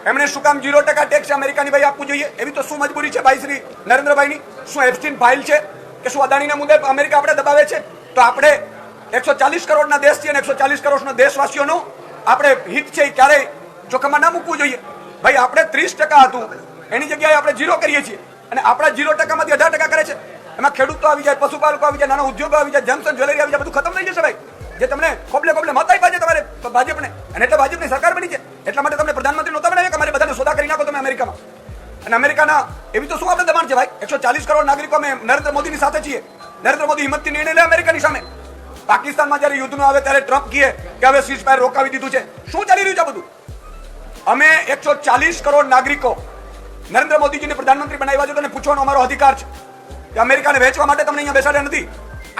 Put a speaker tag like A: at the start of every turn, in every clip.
A: એમણે શું કામ 0% ટેક્સ અમેરિકાની ભાઈ આપવું જોઈએ? એવી તો શું મજબૂરી છે ભાઈ શ્રી નરેન્દ્રભાઈની? શું એપ્સ્ટીન ફાઇલ છે કે શું અદાણીના મુદ્દે અમેરિકા આપણે દબાવે છે? તો આપણે 140 કરોડના દેશ છીએ અને 140 કરોડના દેશવાસીઓનું આપણે હિત છે એ ક્યારેય જોખમમાં ના મૂકવું જોઈએ. ભાઈ આપણે 30% હતું એની જગ્યાએ આપણે 0 કરીએ છીએ અને આપણા 0%માંથી 18% કરે છે. એમાં ખેડૂતો આવી જાય, પશુપાલકો આવી જાય, નાના ઉદ્યોગો આવી જાય, જેમ્સ એન્ડ જ્વેલરી આવી જાય, બધું ખતમ થઈ જશે ભાઈ. જે તમને કોબલે મત આપ્યા છે તમારે ભાજપને, અને એટલે ભાજપની સરકાર બની છે. એટલા માટે તમને પ્રધાનમંત્રી નહોતા બનાવ્યા કે અમારે બધાને સોદા કરી નાખો તમે અમેરિકામાં. અને અમેરિકાના એવી તો શું આપણે દબાણ છે ભાઈ? 140 કરોડ નાગરિકો અમે નરેન્દ્ર મોદીની સાથે છીએ. નરેન્દ્ર મોદી હિંમતથી નિર્ણય લે અમેરિકાની સામે. પાકિસ્તાનમાં જ્યારે યુદ્ધનું આવે ત્યારે ટ્રમ્પ કહે કે હવે સીઝ ફાયર રોકાવી દીધું છે. શું ચાલી રહ્યું છે બધું? અમે 140 કરોડ નાગરિકો નરેન્દ્ર મોદીજીને પ્રધાનમંત્રી બનાવ્યા છે. તેને પૂછવાનો અમારો અધિકાર છે કે અમેરિકાને વેચવા માટે તમને અહીંયા બેસાડ્યા નથી.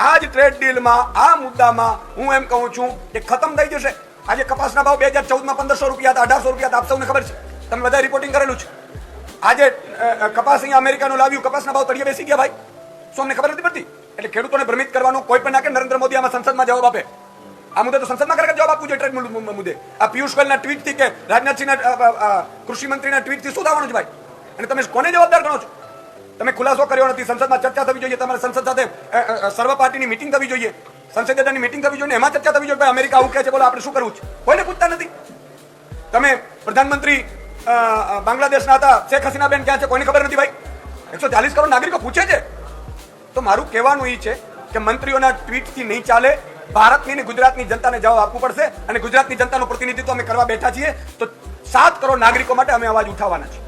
A: આ જ ટ્રેડ ડીલમાં, આ મુદ્દામાં હું એમ કહું છું કે ખતમ થઈ જશે. આજે કપાસના ભાવ 2014માં 1500 રૂપિયા હતા, 1800 રૂપિયા હતા. આપ સૌને ખબર છે, તમે બધા રિપોર્ટિંગ કરેલું છે. આજે કપાસ અહીંયા અમેરિકાનું લાવ્યું, કપાસના ભાવ તળિયે બેસી ગયા ભાઈ. શું અમને ખબર નથી પડતી? એટલે ખેડૂતોને ભ્રમિત કરવાનું કોઈ પણ ના કે નરેન્દ્ર મોદી આમાં સંસદમાં જવાબ આપે. આ મુદ્દે તો સંસદમાં ખરેખર જવાબ આપવું જોઈએ. ટ્રેડ મુદ્દે આ પિયુષ ગોયલના ટ્વીટથી કે રાજનાથસિંહના કૃષિ મંત્રીના ટ્વીટથી શું થવાનું છે ભાઈ? અને તમે કોને જવાબદાર ગણો છો? તમે ખુલાસો કર્યો નથી. સંસદમાં ચર્ચા થવી જોઈએ. તમારે સંસદ સાથે સર્વ પાર્ટીની મિટિંગ થવી જોઈએ, સંસદીય દળની મિટિંગ થવી જોઈએ, એમાં ચર્ચા થવી જોઈએ. ભાઈ અમેરિકા આવું કહે છે, બોલો આપણે શું કરવું છે? કોઈને પૂછતા નથી. તમે પ્રધાનમંત્રી બાંગ્લાદેશના હતા, શેખ હસીના બેન ક્યાં છે? કોઈને ખબર નથી ભાઈ. 140 કરોડ નાગરિકો પૂછે છે. તો મારું કહેવાનું એ છે કે મંત્રીઓના ટ્વીટથી નહીં ચાલે. ભારતની અને ગુજરાતની જનતાને જવાબ આપવું પડશે અને ગુજરાતની જનતાનું પ્રતિનિધિત્વ અમે કરવા બેઠા છીએ. તો 7 કરોડ નાગરિકો માટે અમે અવાજ ઉઠાવવાના છીએ.